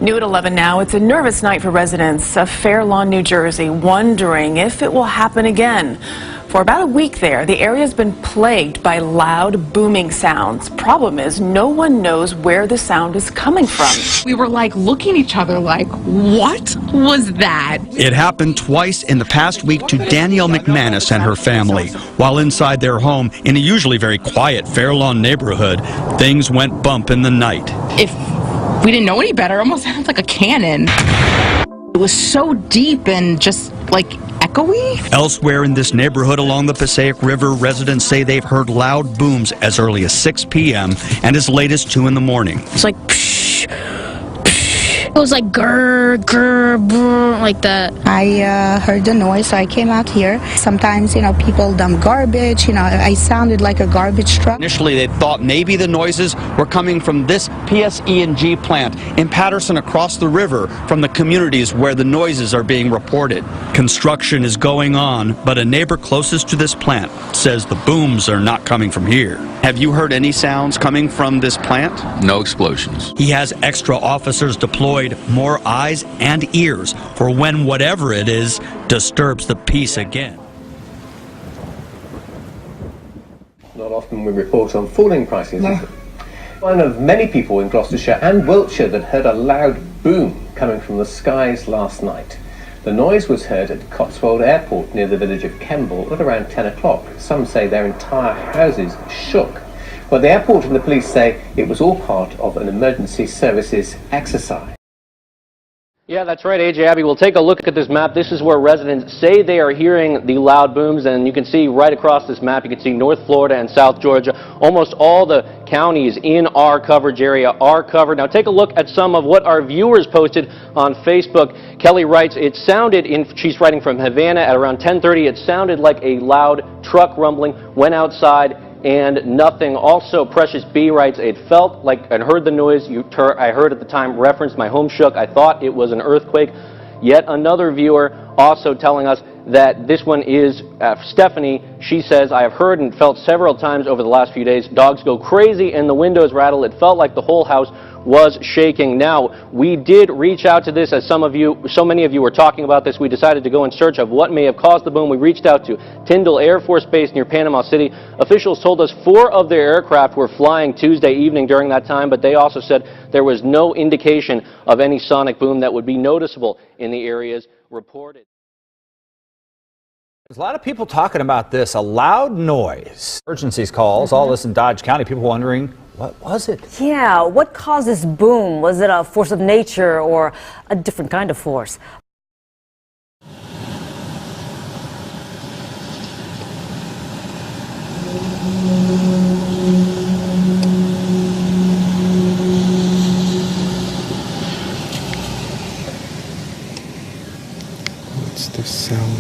New at 11 now, it's a nervous night for residents of Fair Lawn, New Jersey, wondering if it will happen again. For about a week there, the area's been plagued by loud, booming sounds. Problem is, no one knows where the sound is coming from. We were like looking at each other like, what was that? It happened twice in the past week to Danielle McManus and her family. While inside their home, in a usually very quiet Fair Lawn neighborhood, things went bump in the night. If we didn't know any better, it almost sounded like a cannon. It was so deep and just like echoey. Elsewhere in this neighborhood along the Passaic River, residents say they've heard loud booms as early as 6 p.m. and as late as 2 in the morning. It's like psh, psh. It was like grr, grr, brr, like that. I heard the noise, so I came out here. Sometimes, people dump garbage. I sounded like a garbage truck. Initially, they thought maybe the noises were coming from this PSE&G plant in Patterson across the river from the communities where the noises are being reported. Construction is going on, but a neighbor closest to this plant says the booms are not coming from here. Have you heard any sounds coming from this plant? No explosions. He has extra officers deployed, more eyes and ears for when whatever it is disturbs the peace again. Not often we report on falling prices. No. One of many people in Gloucestershire and Wiltshire that heard a loud boom coming from the skies last night. The noise was heard at Cotswold Airport near the village of Kemble at around 10 o'clock. Some say their entire houses shook. But the airport and the police say it was all part of an emergency services exercise. Yeah, that's right, AJ Abby. We'll take a look at this map. This is where residents say they are hearing the loud booms, and you can see right across this map, you can see North Florida and South Georgia. Almost all the counties in our coverage area are covered. Now take a look at some of what our viewers posted on Facebook. Kelly writes, she's writing from Havana at around 10:30. It sounded like a loud truck rumbling. Went outside and nothing. Also, Precious B writes, it felt like I heard the noise I heard at the time referenced my home shook. I thought it was an earthquake. Yet another viewer also telling us that this one is Stephanie. She says, I have heard and felt several times over the last few days, dogs go crazy and the windows rattle. It felt like the whole house was shaking. Now, we did reach out to this, as so many of you were talking about this. We decided to go in search of what may have caused the boom. We reached out to Tyndall Air Force Base near Panama City. Officials told us 4 of their aircraft were flying Tuesday evening during that time, but they also said there was no indication of any sonic boom that would be noticeable in the areas reported. There's a lot of people talking about this, a loud noise. Emergencies calls, all this in Dodge County, people wondering, what was it? Yeah, what caused this boom? Was it a force of nature or a different kind of force? What's the sound?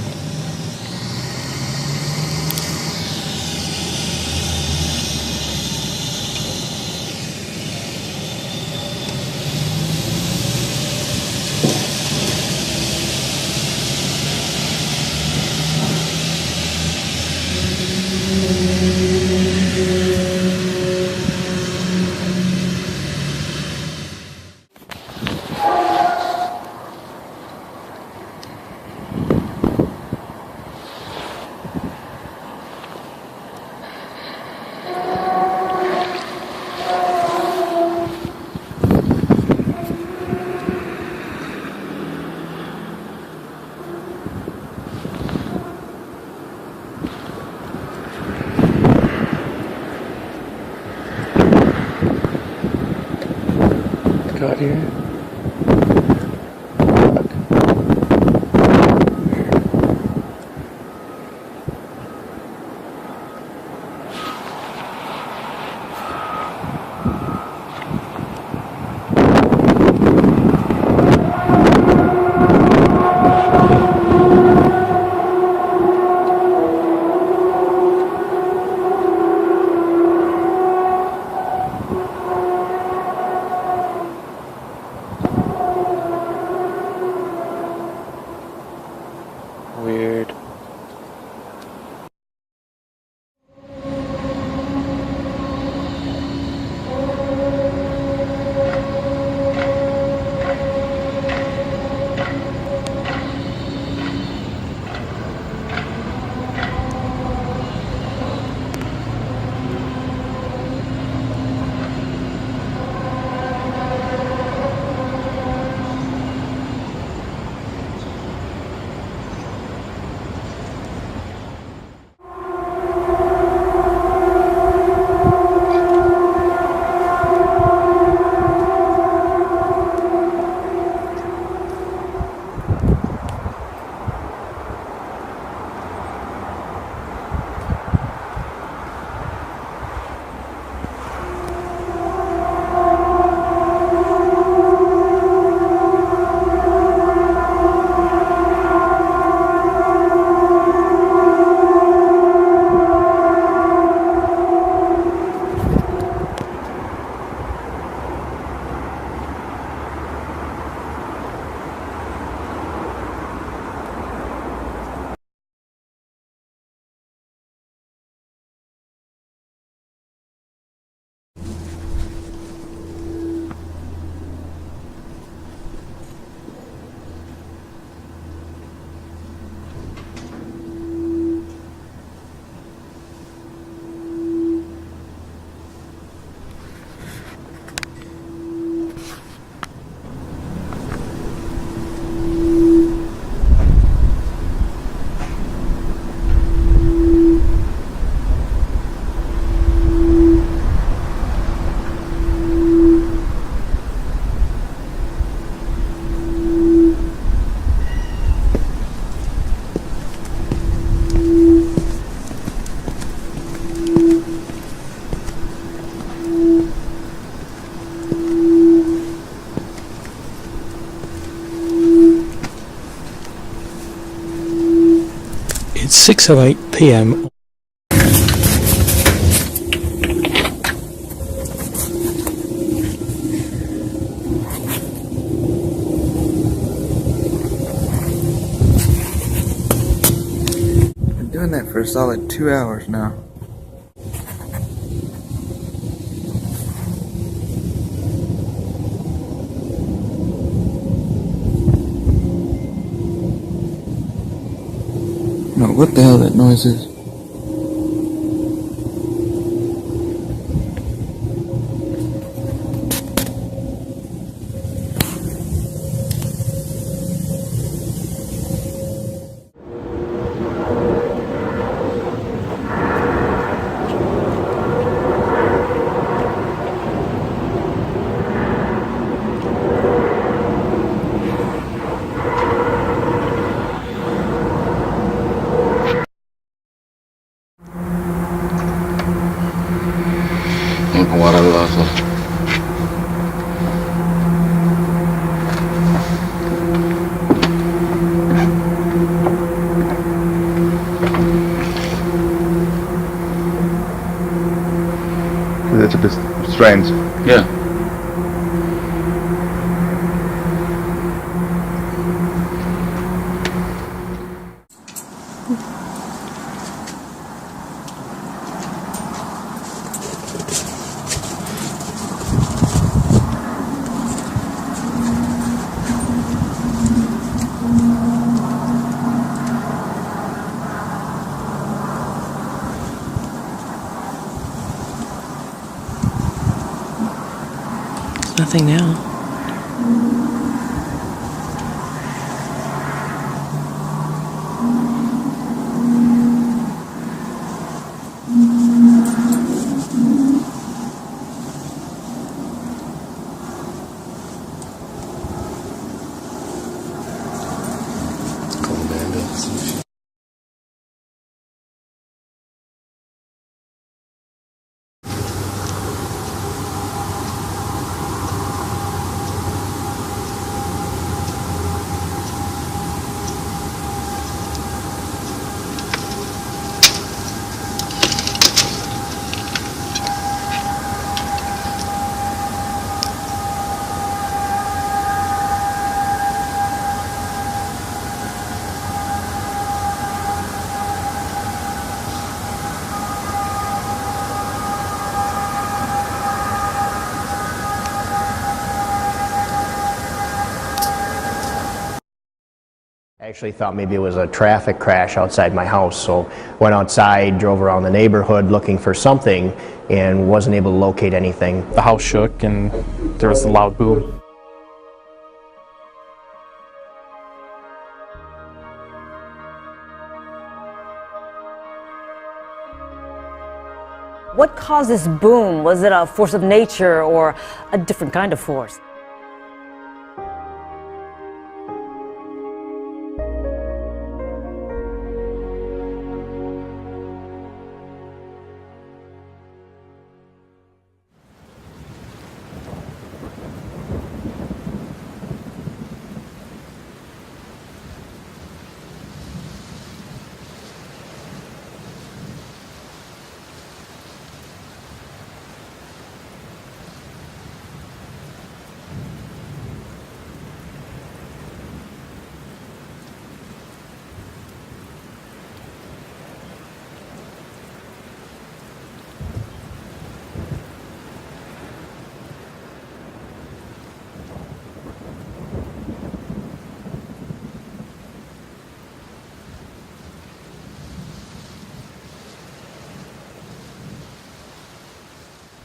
Got here. It's 6:08 p.m. Been doing that for a solid 2 hours now. No, what the hell that noise is? It's a bit strange. Yeah. Nothing now. I actually thought maybe it was a traffic crash outside my house, so went outside, drove around the neighborhood looking for something, and wasn't able to locate anything. The house shook and there was a loud boom. What caused this boom? Was it a force of nature or a different kind of force?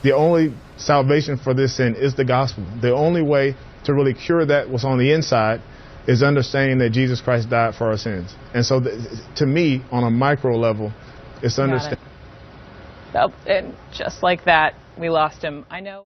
The only salvation for this sin is the gospel. The only way to really cure that what's on the inside is understanding that Jesus Christ died for our sins. And so to me, on a micro level, it's understanding. Oh, and just like that, we lost him. I know.